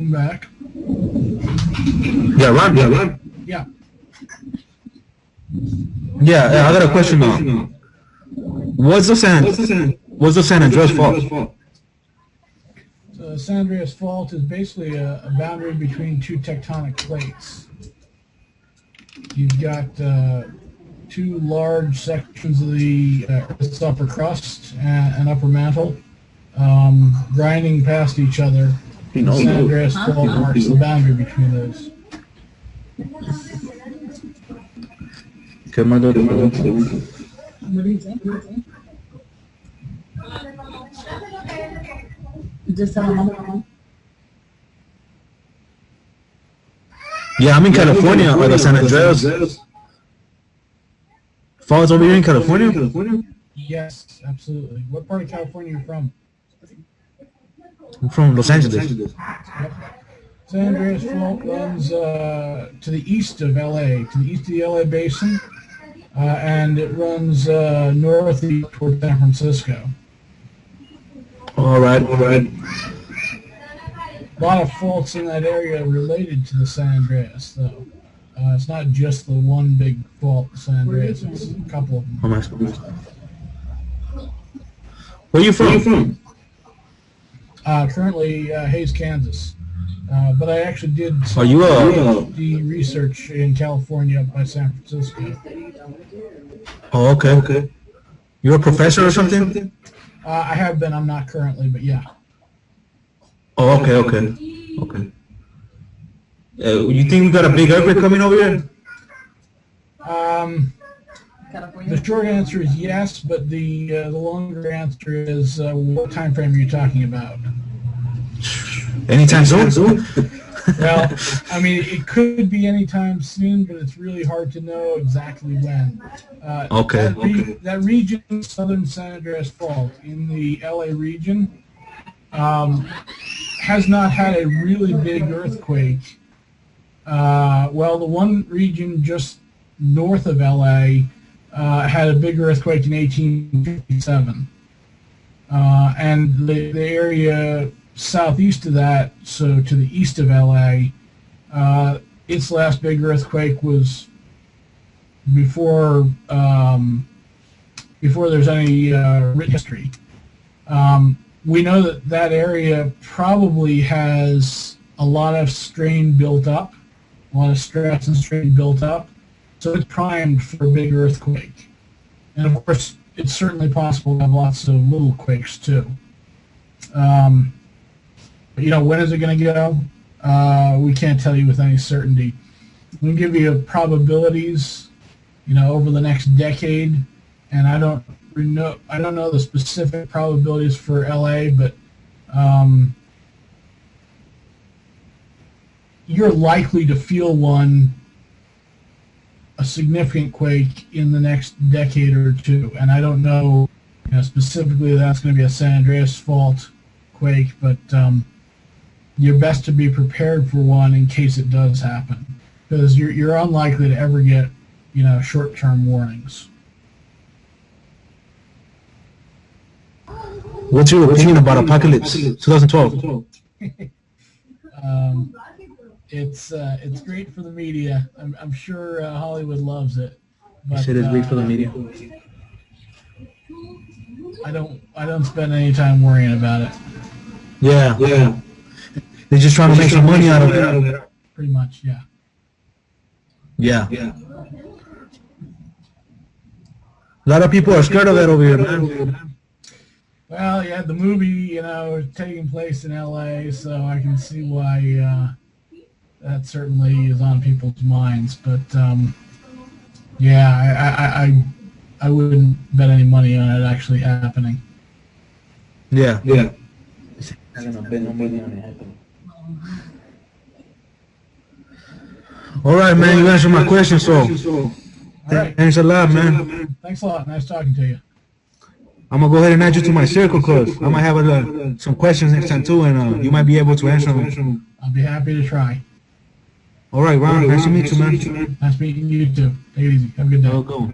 I'm back. Yeah, Ron. Yeah. Yeah, I got a question now. What's the San Andreas fault? So the San Andreas Fault is basically a boundary between two tectonic plates. You've got two large sections of the Earth's upper crust and upper mantle grinding past each other. The San Andreas Fault marks the boundary between those. ¿Qué más le pregunto? Yeah, I'm in California. Are the San Andreas Falls over here in California? Yes, absolutely. What part of California are you from? I'm from Los Angeles. Yep. San Andreas Fault runs to the east of LA, to the east of the LA basin, and it runs northeast toward San Francisco. All right. A lot of faults in that area related to the San Andreas, though. It's not just the one big fault, the San Andreas. It's a couple of them. Where are you from? Currently, Hays, Kansas. But I actually did some PhD research in California up by San Francisco. Oh, okay. You're a professor or something? I have been. I'm not currently, but yeah. Oh, okay. You think we got a big earthquake coming over here? The short answer is yes, but the longer answer is what time frame are you talking about? Anytime soon? Well, I mean, it could be anytime soon, but it's really hard to know exactly when. That region, southern San Andreas Fault, in the LA region, has not had a really big earthquake. Well, the one region just north of LA had a big earthquake in 1857. And the area southeast of that, so to the east of LA, its last big earthquake was before there's any written history. We know that area probably has a lot of strain built up, a lot of stress and strain built up, so it's primed for a big earthquake. And of course, it's certainly possible to have lots of little quakes too. When is it going to go? We can't tell you with any certainty. We can give you probabilities, over the next decade, and I don't know the specific probabilities for LA, but you're likely to feel a significant quake in the next decade or two, and I don't know, specifically that's going to be a San Andreas Fault quake, but you're best to be prepared for one in case it does happen, because you're unlikely to ever get, short-term warnings. What's your opinion about Apocalypse 2012? It's great for the media. I'm sure Hollywood loves it. But, you said it's great for the media. I don't spend any time worrying about it. Yeah. They're just trying to make some money out of it. Pretty much, yeah. Yeah. A lot of people are scared of that over here, man. Well, yeah, the movie, taking place in L.A., so I can see why that certainly is on people's minds. But, yeah, I wouldn't bet any money on it actually happening. Yeah. All right, man, you answered my question, so thanks a lot, man. Thanks a lot. Nice talking to you. I'm going to go ahead and add you to my circle, because I might have some questions next time, too, and you might be able to answer them. I'll be happy to try. All right, Ron. Nice to meet you, man. Nice meeting you, too. Take it easy. Have a good day. I'll go.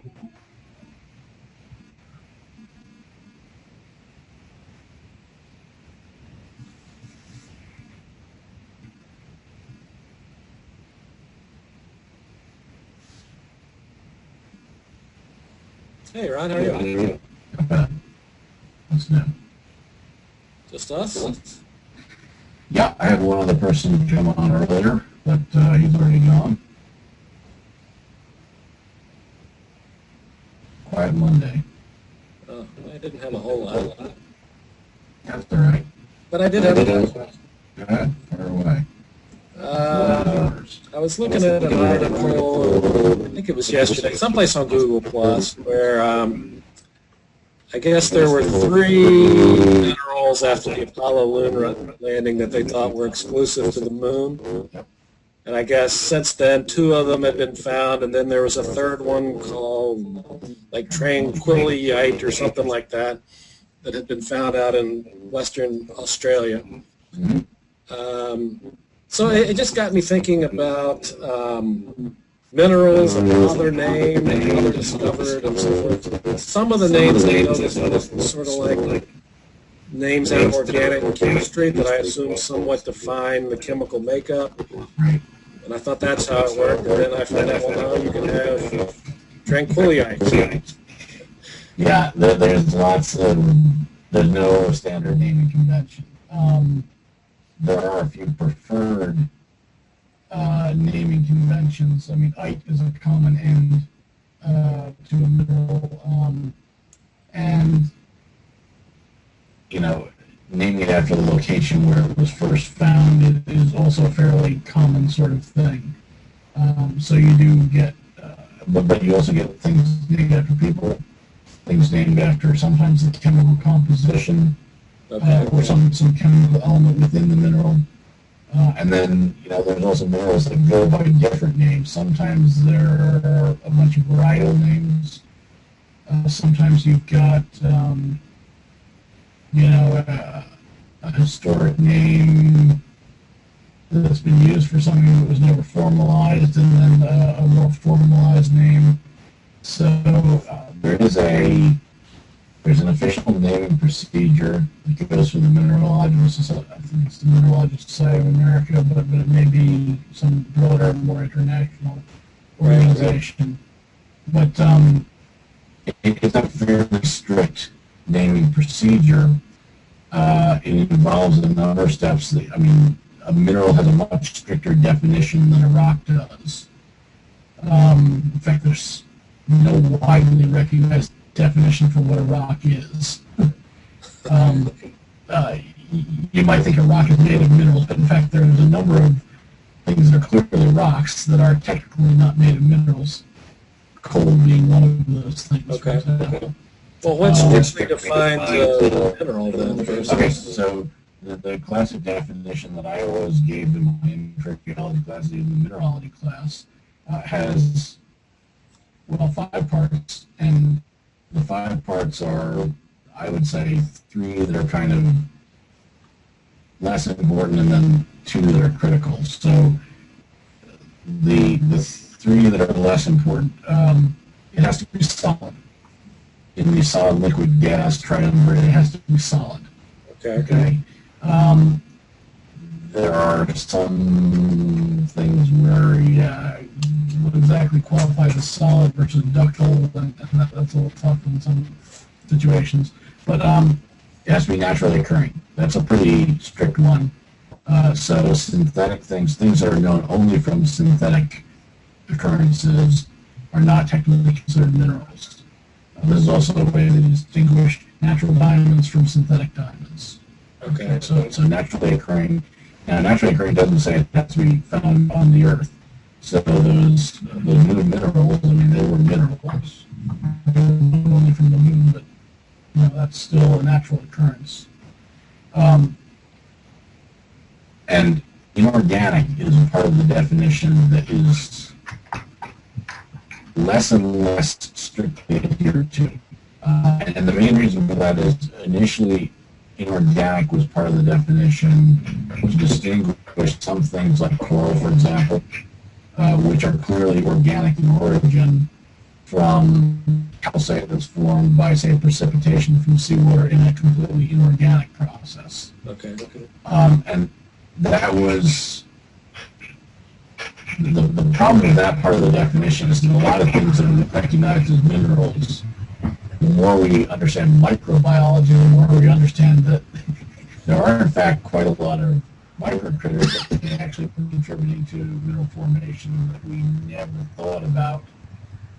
Hey, Ron, how are you? What's new? Just us? Yeah, I had one other person come on earlier, but he's already gone. Quiet Monday. Oh, I didn't have a whole lot. That's all right. But I did have a lot. Go ahead, fire away. I was looking at an article, I think it was yesterday, someplace on Google Plus, where I guess there were 3 minerals after the Apollo lunar landing that they thought were exclusive to the moon. And I guess since then, 2 of them had been found, and then there was a 3rd one called like tranquilite or something like that that had been found out in Western Australia. So it just got me thinking about minerals and how they're named and how they're discovered and so forth. Some of the names I noticed were sort of like names out of organic chemistry that I assume somewhat define the chemical makeup. And I thought that's how it worked. And then I found out, well, now you can have tranquilite. Yeah, there's there's no standard naming convention. There are a few preferred naming conventions. I mean, ite is a common end to a mineral, and naming it after the location where it was first found is also a fairly common sort of thing. So you do get, but you also get things named after people, things named after sometimes the chemical composition. Or some chemical element within the mineral. And then, there's also minerals that go by different names. Sometimes there are a bunch of varietal names. Sometimes you've got, a historic name that's been used for something that was never formalized, and then a more formalized name. So there's an official naming procedure that goes through the Mineralogists. I think it's the Mineralogical Society of America, but it may be some broader, more international organization. But it's a fairly strict naming procedure. It involves a number of steps. A mineral has a much stricter definition than a rock does. In fact, there's no widely recognized definition for what a rock is. You might think a rock is made of minerals, but in fact there's a number of things that are clearly rocks that are technically not made of minerals. Coal being one of those things. Okay. Well, what strictly defines a mineral then? Okay, so the classic definition that I always gave in my intro geology class, even the mineralogy class, has 5 parts, and the 5 parts are, I would say, 3 that are kind of less important, and then 2 that are critical. So the 3 that are less important, it has to be solid. In the solid, liquid, gas triumvirate, it has to be solid. Okay. There are some things where what exactly qualifies as solid versus ductile, and that's a little tough in some situations. But it has to be naturally occurring. That's a pretty strict one. So synthetic things that are known only from synthetic occurrences, are not technically considered minerals. This is also a way to distinguish natural diamonds from synthetic diamonds. Okay, so naturally occurring. Now, naturally occurring doesn't say it has to be found on the earth. So those new minerals, they were minerals. They were not only from the moon, but that's still a natural occurrence. And inorganic is part of the definition that is less and less strictly adhered to. And the main reason for that is initially inorganic was part of the definition to distinguish some things like coral, for example, which are clearly organic in origin, from calcite that's formed by, say, precipitation from seawater in a completely inorganic process. Okay. And that was the problem with that part of the definition is that a lot of things that are recognized as minerals the more we understand microbiology, the more we understand that there are, in fact, quite a lot of microcritters that can actually be contributing to mineral formation that we never thought about.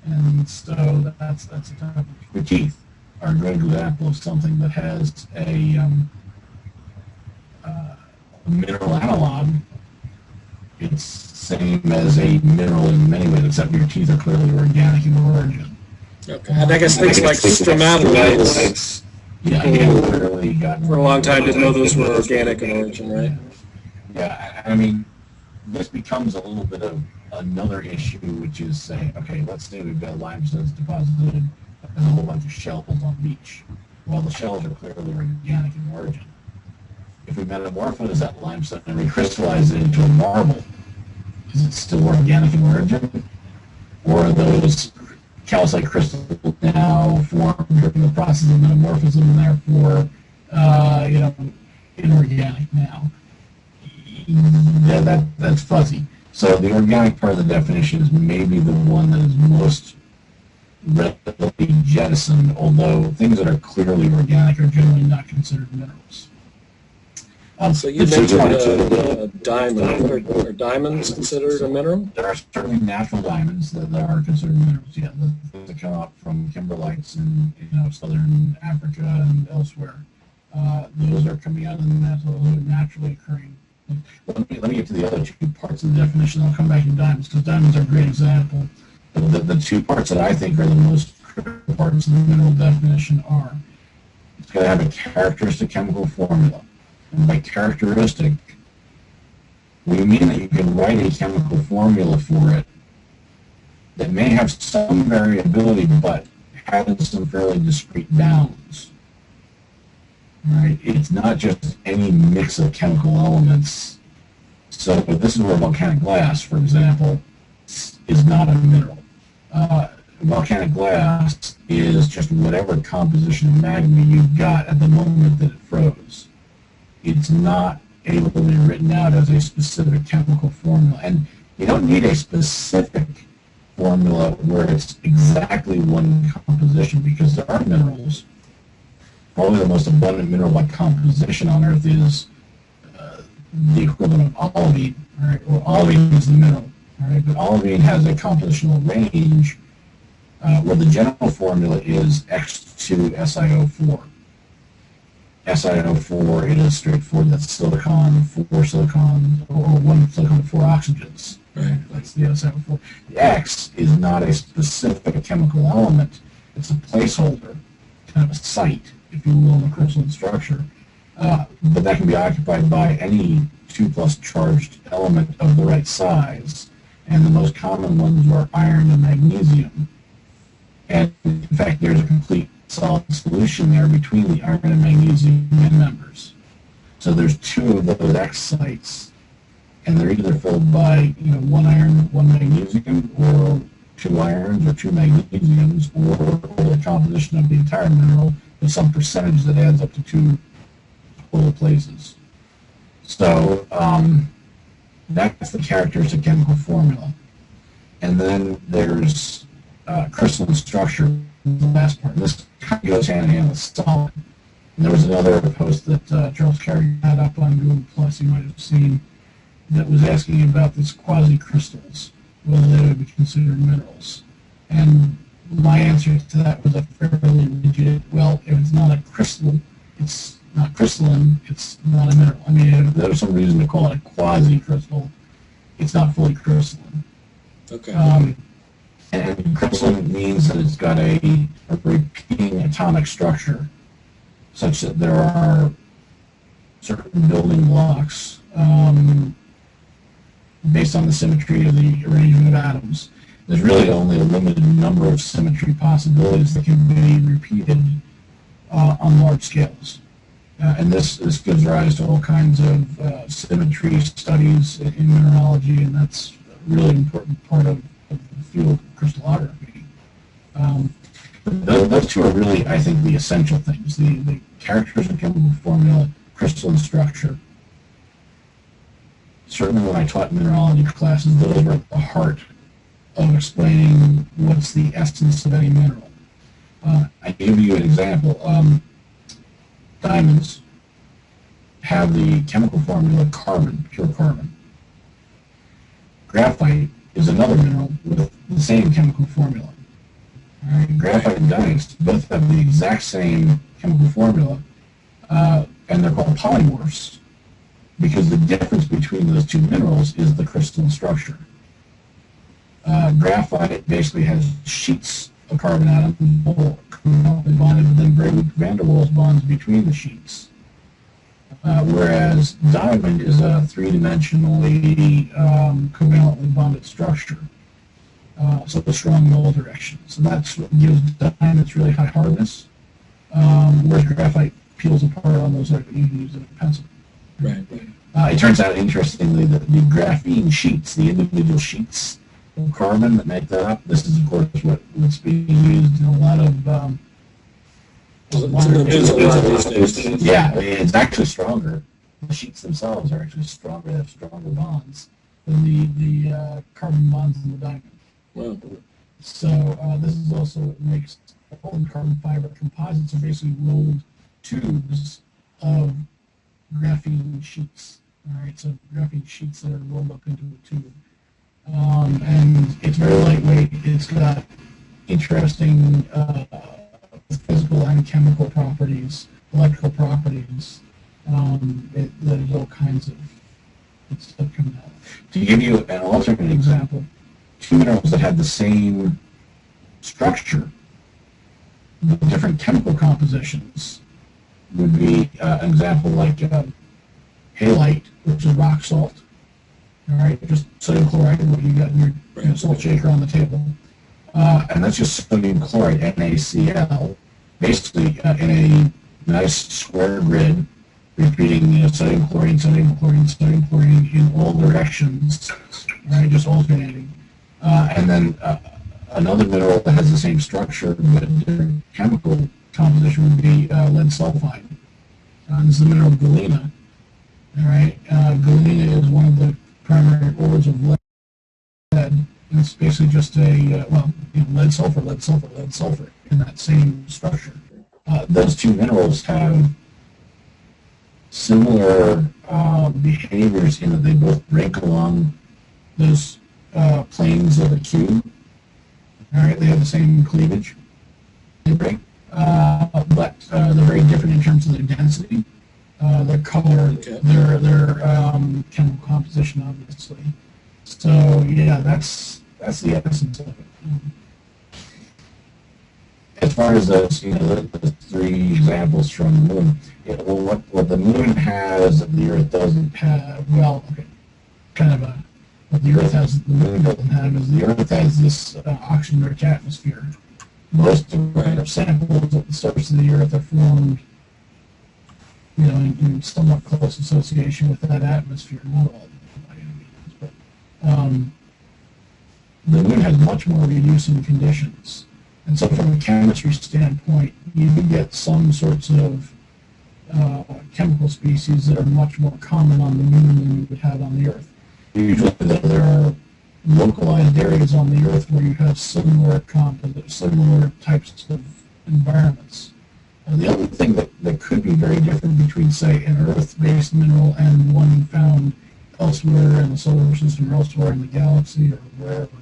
And so that's a topic. The teeth are a good example of something that has a mineral analog. It's same as a mineral in many ways, except your teeth are clearly organic in origin. Okay. And I guess things like stromatolites, Yeah, again, clearly got for a long time didn't know those were organic in origin, right? Yeah, I mean, this becomes a little bit of another issue, which is saying, okay, let's say we've got limestones deposited in a whole bunch of shells on the beach. Well, the shells are clearly organic in origin. If we metamorphose that limestone and recrystallize it into a marble, is it still organic in origin? Or are those calcite crystals now formed during the process of metamorphism and therefore, inorganic now? Yeah, that's fuzzy. So the organic part of the definition is maybe the one that is most readily jettisoned, although things that are clearly organic are generally not considered minerals. So you mentioned diamond. Are diamonds considered a mineral? There are certainly natural diamonds that are considered minerals. Yeah, that come up from kimberlites in southern Africa and elsewhere. Those are coming out of the naturally occurring. Let me get to the other two parts of the definition. I'll come back to diamonds because diamonds are a great example. The two parts that I think are the most critical parts of the mineral definition are: it's got to have a characteristic chemical formula. And by characteristic, we mean that you can write a chemical formula for it that may have some variability, but has some fairly discrete bounds. Right? It's not just any mix of chemical elements. So this is where volcanic glass, for example, is not a mineral. Volcanic glass is just whatever composition of magma you've got at the moment that it froze. It's not able to be written out as a specific chemical formula. And you don't need a specific formula where it's exactly one composition, because there are minerals. Probably the most abundant mineral by composition on Earth is the equivalent of olivine. Right? Well, olivine is the mineral, right? But olivine has a compositional range where the general formula is X2SiO4. SiO4, it is straightforward. That's silicon, 4 silicons, or 1 silicon, 4 oxygens. Right? That's the SiO4. The X is not a specific chemical element. It's a placeholder, kind of a site, if you will, in the crystalline structure. But that can be occupied by any 2+ charged element of the right size. And the most common ones are iron and magnesium. And in fact, there's a complete solid solution there between the iron and magnesium members. So there's 2 of those X sites, and they're either filled by 1 iron, 1 magnesium, or 2 irons or 2 magnesiums, or the composition of the entire mineral with some percentage that adds up to 2 total places. So that's the characteristic chemical formula. And then there's crystalline structure, the last part. This kind of goes hand in hand with solid. And there was another post that Charles Carey had up on Google Plus, you might have seen, that was asking about these quasi-crystals, whether they would be considered minerals. And my answer to that was a fairly rigid, well, if it's not a crystal, it's not crystalline, it's not a mineral. I mean, if there's some reason to call it a quasi-crystal, it's not fully crystalline. Okay. And crystalline means that it's got a repeating atomic structure, such that there are certain building blocks based on the symmetry of the arrangement of atoms. There's really only a limited number of symmetry possibilities that can be repeated on large scales. And this gives rise to all kinds of symmetry studies in mineralogy, and that's a really important part of the field of crystallography. Those 2 are really, I think, the essential things: the characteristic chemical formula, crystalline structure. Certainly, when I taught mineralogy classes, those were at the heart of explaining what's the essence of any mineral. I give you an example. Diamonds have the chemical formula carbon, pure carbon. Graphite is another mineral with the same chemical formula. All right? Graphite and diamonds both have the exact same chemical formula, and they're called polymorphs because the difference between those two minerals is the crystalline structure. Graphite basically has sheets of carbon atoms bonded, and then very weak van der Waals bonds between the sheets. Whereas diamond is a three-dimensionally covalently bonded structure, so a strong in all directions. And that's what gives diamond its really high hardness, whereas graphite peels apart on those like you can use it as a pencil. Right. It turns out, interestingly, that the graphene sheets, the individual sheets of carbon that make that up, this is, of course, what's being used in a lot of yeah, it's actually stronger. The sheets themselves are actually stronger. They have stronger bonds than the carbon bonds in the diamond. Wow. So this is also what makes all the carbon fiber composites are basically rolled tubes of graphene sheets. All right, so graphene sheets that are rolled up into a tube, and it's very lightweight. It's got interesting physical and chemical properties, electrical properties. There's all kinds of stuff coming out. To give you an alternate example, two minerals that have the same structure, but different chemical compositions, would be an example like halite, which is rock salt. All right, just sodium chloride, what you got in your salt shaker on the table. And that's just sodium chloride, NaCl, basically in a nice square grid, repeating sodium chlorine, sodium chlorine, sodium chlorine in all directions, right, just alternating. And then another mineral that has the same structure but different chemical composition would be lead sulfide. This is the mineral galena. All right, galena is one of the primary ores of lead. And it's basically just a lead sulfur, lead sulfur, lead sulfur in that same structure. Those two minerals have similar behaviors in that they both break along those planes of a cube. All right, they have the same cleavage. They break, but they're very different in terms of their density, their color, their chemical composition, obviously. So yeah, that's the essence of it. As far as those, the three examples from the moon, what the moon has that the Earth doesn't have, what the Earth has that the moon doesn't have is the Earth has this oxygen-rich atmosphere. Most of the samples at the surface of the Earth are formed, in somewhat close association with that atmosphere. Not all of them by any means, but the moon has much more reducing conditions. And so from a chemistry standpoint, you do get some sorts of chemical species that are much more common on the moon than you would have on the Earth. Usually there are localized areas on the Earth where you have similar types of environments. The other thing that could be very different between, say, an Earth-based mineral and one found elsewhere in the solar system or elsewhere in the galaxy or wherever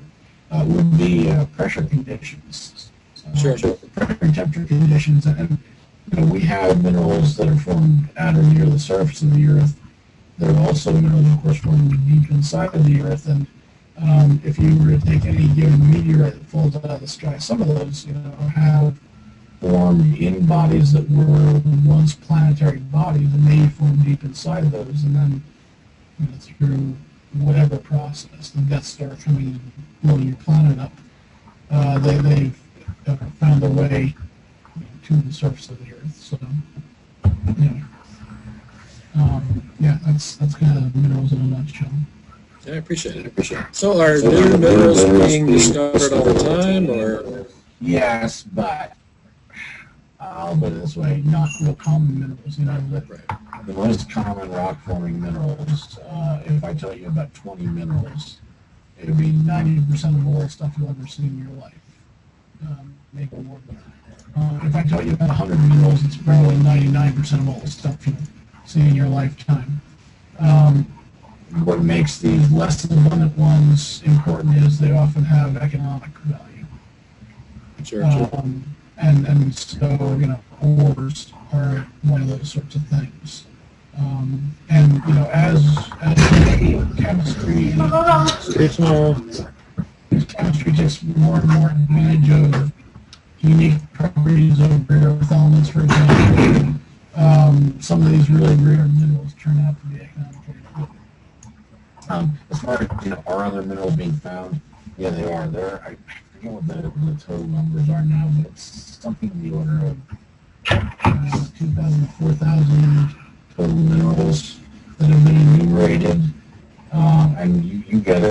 would be pressure conditions. Sure. Pressure and temperature conditions, and we have minerals that are formed at or near the surface of the Earth. There are also minerals, of course, formed deep inside of the Earth, and if you were to take any given meteorite that falls out of the sky, some of those, have formed in bodies that were once planetary bodies, and they formed deep inside of those, and then through whatever process, the Death Star coming and blowing your planet up, they've found their way to the surface of the Earth. So, that's kind of minerals in a nutshell. Yeah, I appreciate it. So are new minerals being discovered all the time, or? Yes, but I'll put it this way, not real common minerals. The most common rock-forming minerals, if I tell you about 20 minerals, it would be 90% of all the stuff you'll ever see in your life. Maybe more than that. If I tell you about 100 minerals, it's probably 99% of all the stuff you see in your lifetime. What makes these less abundant ones important is they often have economic value. Sure. And so, ores are one of those sorts of things. And, as chemistry takes more and more advantage of unique properties of rare earth elements, for example, some of these really rare minerals turn out to be economically good. As far as, are other minerals being found? Yeah, they are. I forget what the total numbers are now, but it's something in the order of 2,000, 4,000 total minerals that have been enumerated. And you get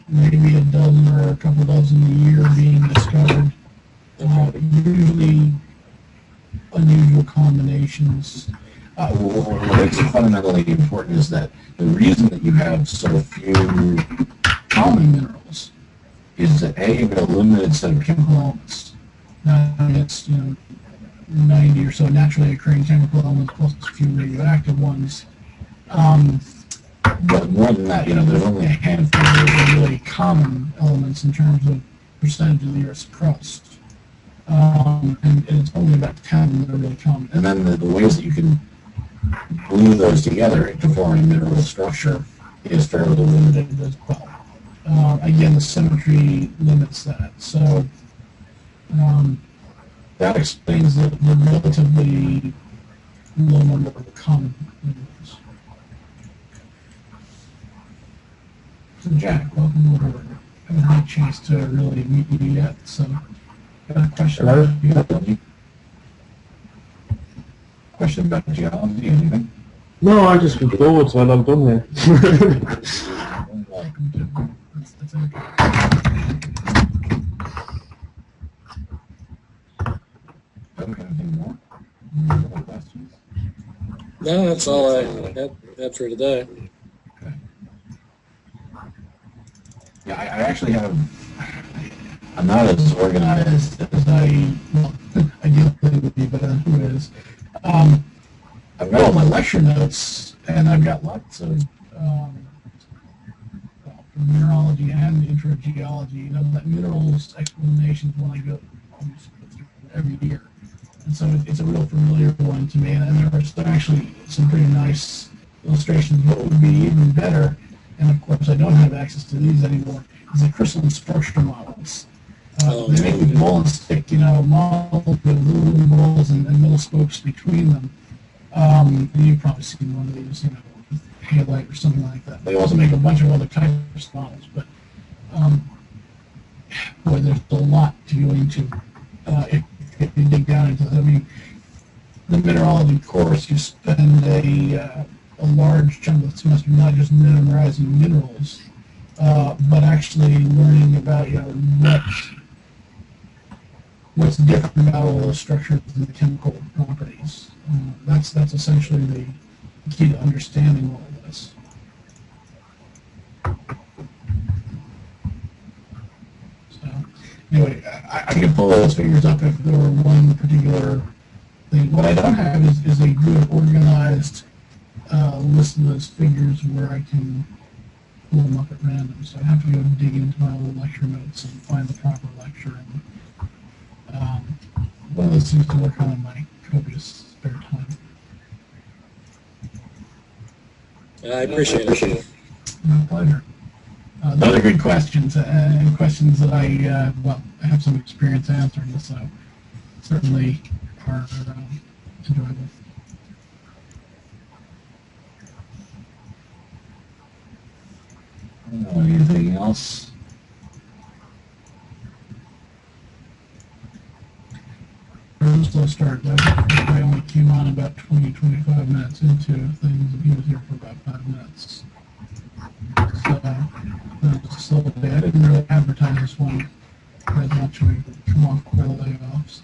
maybe a dozen or a couple dozen a year being discovered. Usually unusual combinations. What's fundamentally important is that the reason that you have so few common minerals is that you've got a limited set of chemical elements. Now it's 90 or so naturally occurring chemical elements plus a few radioactive ones. But more than that, there's only a handful of really common elements in terms of percentage of the Earth's crust. And it's only about 10 that are really common. And then the ways that you can glue those together to form a mineral structure is fairly limited as well. Again, the symmetry limits that. So that explains the relatively low number of common minerals. So Jack, welcome aboard. I haven't had a chance to really meet you yet, so got a question about geology? Question about geology, anything? No, I just been bored, so I logged on here. Welcome to that's okay. Anything more? Any other questions? No, that's all I had for today. Okay. Yeah, I actually have. I'm not as organized as ideally would be, but who is? I've got all my lecture notes, and I've got lots of mineralogy and intro geology. That minerals explanations one I go through every year, and so it's a real familiar one to me. And there are actually some pretty nice illustrations. What would be even better, and of course I don't have access to these anymore, is the crystalline structure models. They make these ball and stick, models with little balls and little spokes between them. And you've probably seen one of these, halide or something like that. They also make a bunch of other types of models, but boy, there's a lot to go into if you dig down into it. I mean, the mineralogy course, you spend a large chunk of the semester not just memorizing minerals, but actually learning about what's different about all those structures and the chemical properties. That's essentially the key to understanding all of this. So, anyway, I can pull those figures up if there were one particular thing. What I don't have is a good organized list of those figures where I can pull them up at random. So I have to go dig into my little lecture notes and find the proper lecture. And one of those things to work on in my copious spare time. I appreciate it. My pleasure. Those are good questions, and questions that I have some experience answering, so certainly are enjoyable. Anything else? Slow start. I only came on about 20-25 minutes into things, and he was here for about 5 minutes. So it was a slow day. I didn't really advertise this one as much. We come off quite a layoff, so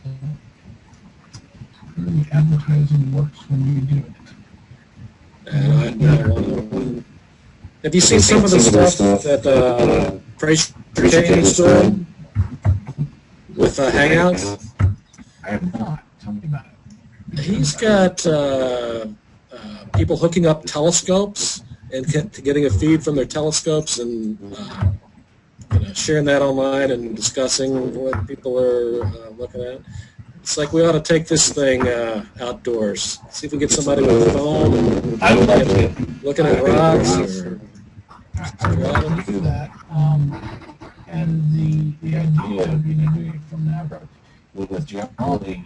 really advertising works when you do it. Have you seen some of the stuff that Price Change is doing with Hangouts? I I have not. Tell me about it. He's got people hooking up telescopes and getting a feed from their telescopes and sharing that online and discussing what people are looking at. It's like we ought to take this thing outdoors. See if we get somebody with a phone and I would love to looking at rocks. Or, I would love to do that. And the idea of doing it from that approach with geology,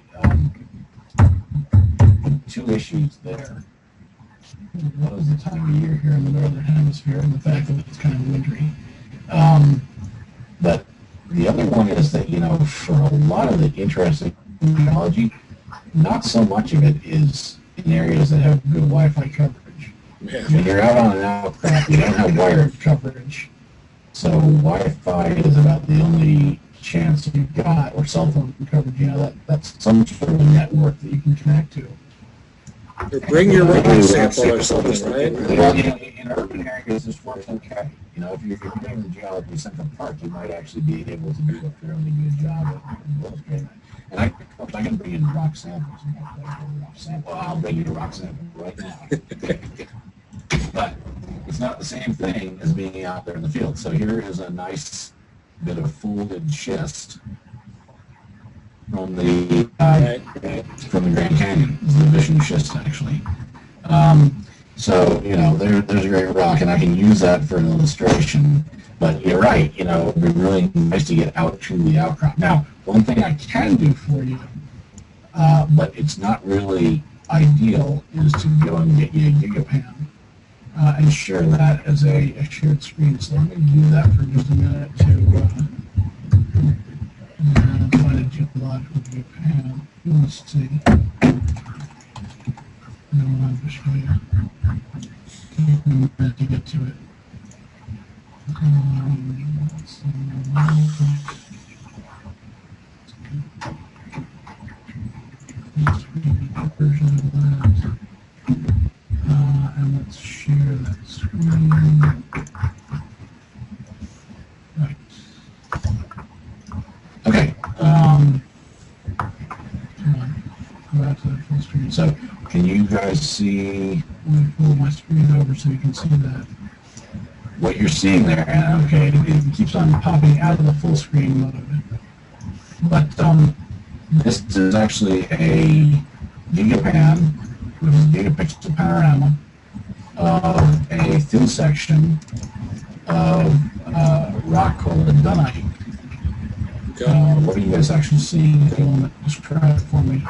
two issues there. One is the time of year here in the northern hemisphere and the fact that it's kind of wintry. But the other one is that, for a lot of the interesting geology, not so much of it is in areas that have good Wi-Fi coverage. Yeah. When you're out on an outcrop, you don't have wired coverage. So Wi-Fi is about the only chance you've got, or cell phone coverage, that's some sort of network that you can connect to. or bring your rock sample or something, right? Well, in urban areas, this works okay. If you're doing the geology Central Park, you might actually be able to do a fairly good job of illustrating that. And I can bring in rock samples. I'll bring you a rock sample right now. But it's not the same thing as being out there in the field. So here is a nice bit of folded schist from the Grand Canyon. It's the Vision schist, actually. So there's a great rock, and I can use that for an illustration. But you're right. It would be really nice to get out to the outcrop. Now, one thing I can do for you, but it's not really ideal, is to go and get you a Gigapan and share that as a shared screen. So let me do that for just a minute to find a geological Gigapan. Let's see. No, I'll just show you. Take me a minute to get to it. Version of that. And let's share that screen. Right. Okay. Come on. Go out to the full screen. So, can you guys see? Let me pull my screen over so you can see that. What you're seeing there, and okay, it keeps on popping out of the full screen mode. But this is actually a Gigapan, which is a gigapixel panorama of a thin section of rock called a dunite. What are you guys actually seeing? If you want to describe it for me.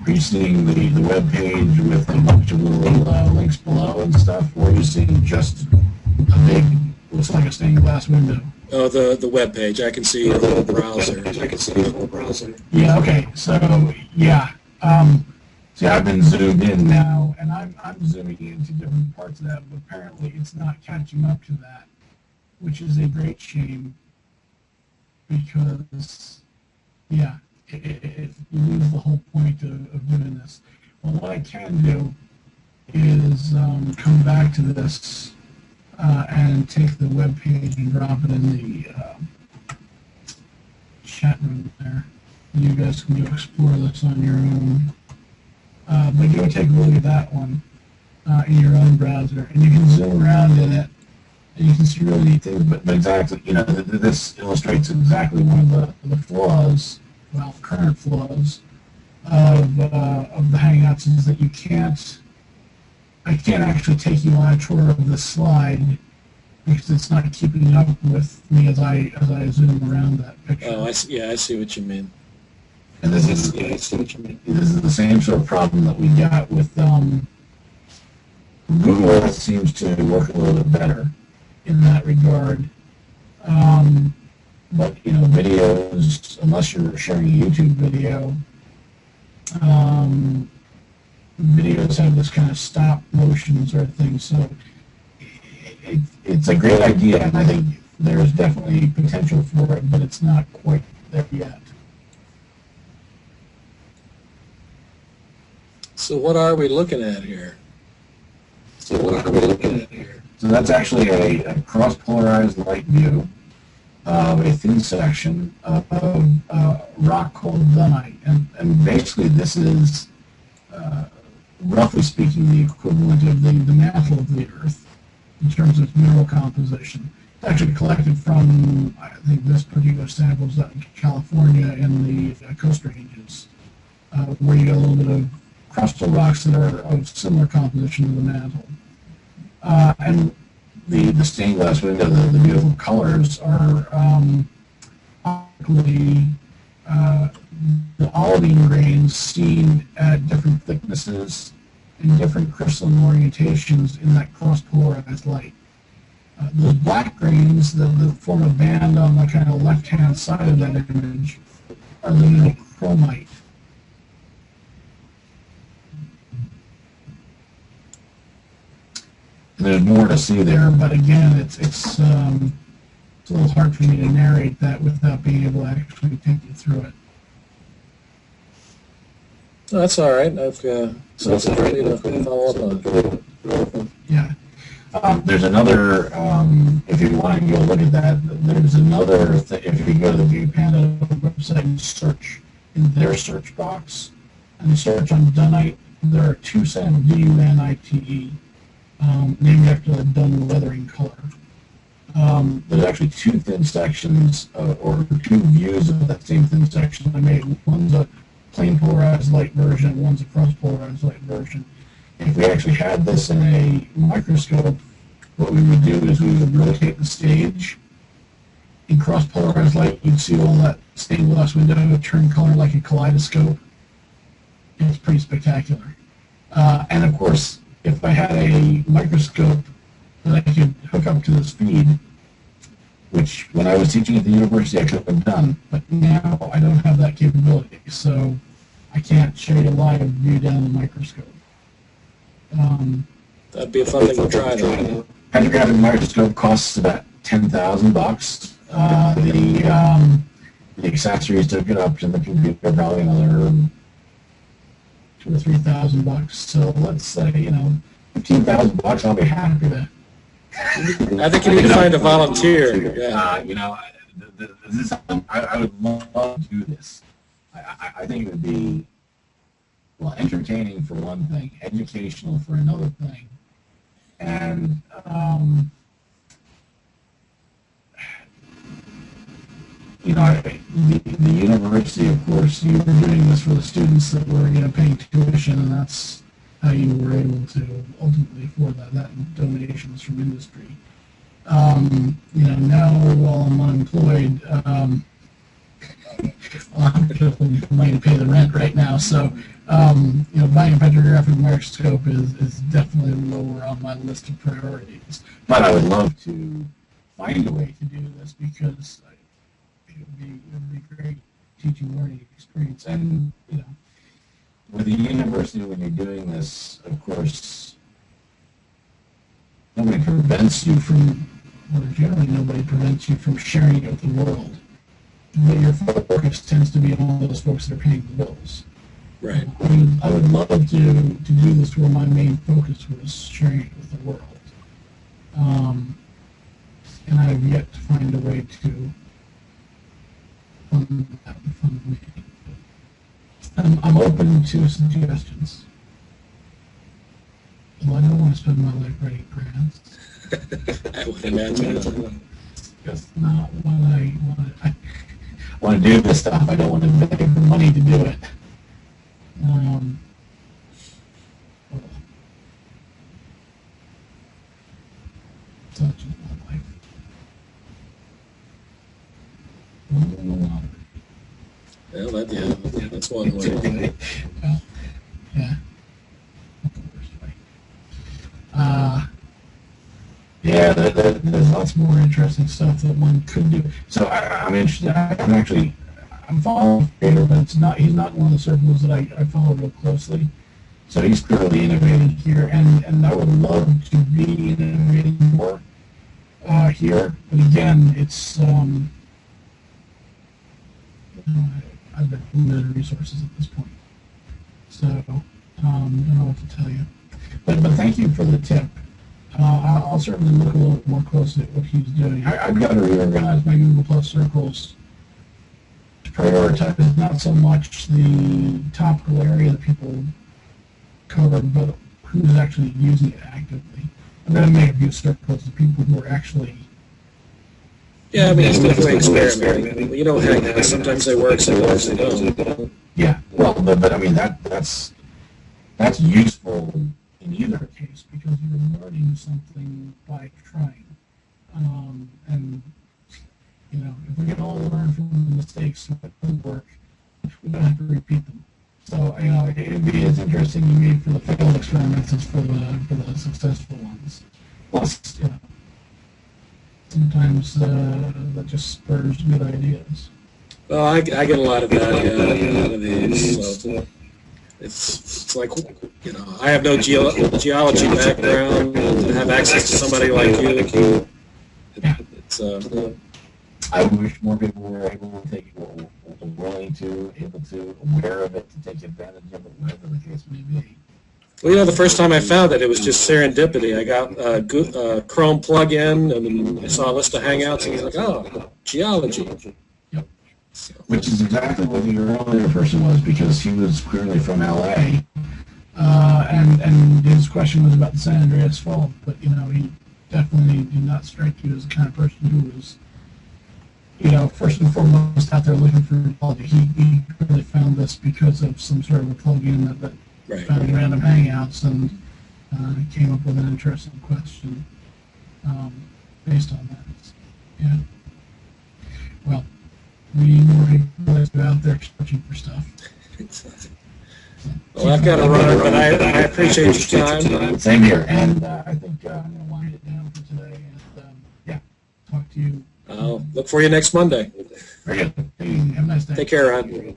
Are you seeing the web page with a bunch of little links below and stuff, or are you seeing just a big, looks like a stained glass window? Oh, the web page. I can see the whole browser. Yeah. Okay. So yeah. See, I've been zoomed in now, and I'm zooming into different parts of that, but apparently it's not catching up to that, which is a great shame. Because yeah. You lose the whole point of doing this. Well, what I can do is come back to this and take the web page and drop it in the chat room there. You guys can go explore this on your own. But go take a look at that one in your own browser, and you can zoom around in it, and you can see really neat things. But exactly, this illustrates exactly one of the flaws. Well, current flaws of the Hangouts is that I can't actually take you on a tour of the slide because it's not keeping up with me as I zoom around that picture. Oh, I see what you mean. And this is the same sort of problem that we got with Google. It seems to work a little bit better in that regard. But videos, unless you're sharing a YouTube video, videos have this kind of stop motion sort of thing. So it's a great idea, and I think there's definitely potential for it, but it's not quite there yet. So what are we looking at here? So that's actually a cross-polarized light view of a thin section of rock called dunite. And basically this is, roughly speaking, the equivalent of the mantle of the Earth in terms of mineral composition. It's actually collected from, I think this particular sample is out in California in the Coast Ranges, where you get a little bit of crustal rocks that are of similar composition to the mantle. And the stained glass window, the beautiful colors are optically the olivine grains seen at different thicknesses and different crystalline orientations in that cross-polarized light. Those black grains that form a band on the kind of left-hand side of that image are the monochromite. There's more to see there, but again, it's a little hard for me to narrate that without being able to actually take you through it. No, that's all right. I've so it's free to follow up on. Yeah. There's another, if you want to go look at that, there's another, if you go to the ViewPanda website and search in their search box, and you search on dunite, there are two samples, D-U-N-I-T-E, named after the dun weathering color. There's actually two thin sections, or two views of that same thin section I made. One's a plain polarized light version, one's a cross polarized light version. If we actually had this in a microscope, what we would do is we would rotate the stage. In cross polarized light, you'd see all that stained glass window turn color like a kaleidoscope. It's pretty spectacular. And of course, if I had a microscope that I could hook up to this feed, which when I was teaching at the university I could have done, but now I don't have that capability, so I can't show you a live view down the microscope. That'd be a fun thing to try, though. Petrographic microscope costs about $10,000. The accessories to get up to the computer are probably another $2,000 or $3,000. So let's say, $15,000. I'll be happy to. I think you need to find a volunteer. Yeah. I would love to do this. I think it would be, well, entertaining for one thing, educational for another thing. And the university, of course, you were doing this for the students that were paying tuition, and that's how you were able to ultimately afford that donations from industry. Now while I'm unemployed, I'm just money to pay the rent right now, so buying a petrographic microscope is definitely lower on my list of priorities. But I would love to find a way to do this because it would be great teaching learning experience. And with the university, when you're doing this, of course, nobody prevents you from, or generally nobody prevents you from sharing it with the world. But your focus tends to be on those folks that are paying the bills. Right. I would love to do this where my main focus was sharing it with the world. And I have yet to find a way to fund that and fund me. I'm open to suggestions. Well, I don't want to spend my life writing grants. I would imagine. That's not what I want. I want to do this stuff. I don't want to beg for money to do it. Such is my life. Well, that's one way. Yeah. Yeah, there's lots more interesting stuff that one could do. So I'm interested. I'm following Fader, but he's not one of the circles that I follow real closely. So he's clearly innovating here, and I would love to be innovating more here. But again, it's I've got limited resources at this point, so don't know what to tell you. But thank you for the tip. I'll certainly look a little more closely at what he's doing. I've got to reorganize my Google Plus circles to prioritize not so much the topical area that people cover, but who's actually using it actively. I'm going to make a few circles of people who are actually. Yeah, I mean, it's definitely experimenting. You don't hang out. Sometimes they work, sometimes they don't. Yeah, well, but I mean that's useful in either case because you're learning something by trying, and you know if we can all learn from the mistakes that don't work, we don't have to repeat them. So you know it'd be as interesting to me for the failed experiments as for the successful ones. Plus, you know, sometimes that just spurs good ideas. Well, I get a lot of value out of these. So it's like, you know, I have no geology background, and to have access to somebody like you. It's I wish more people were able to take it, willing to, able to, aware of it, to take advantage of it, whatever the case may be. well, you know, the first time I found it, it was just serendipity. I got a Chrome plug-in, and I saw a list of Hangouts, and I was like, oh, geology. Yep. Which is exactly what the earlier Person was because he was clearly from LA, and his question was about the San Andreas fault, but you know he definitely did not strike you as the kind of person who was, you know, first and foremost out there looking for geology. He really found this because of some sort of a plug-in that Right. found random Hangouts and came up with an interesting question based on that. Yeah. Well, we need more people out there searching for stuff. Well, I've got to run, but I appreciate your time. Same here. And I think I'm going to wind it down for today. And yeah, talk to you. I'll look for you next Monday. Very good. Hey, have a nice day. Take care, Ron.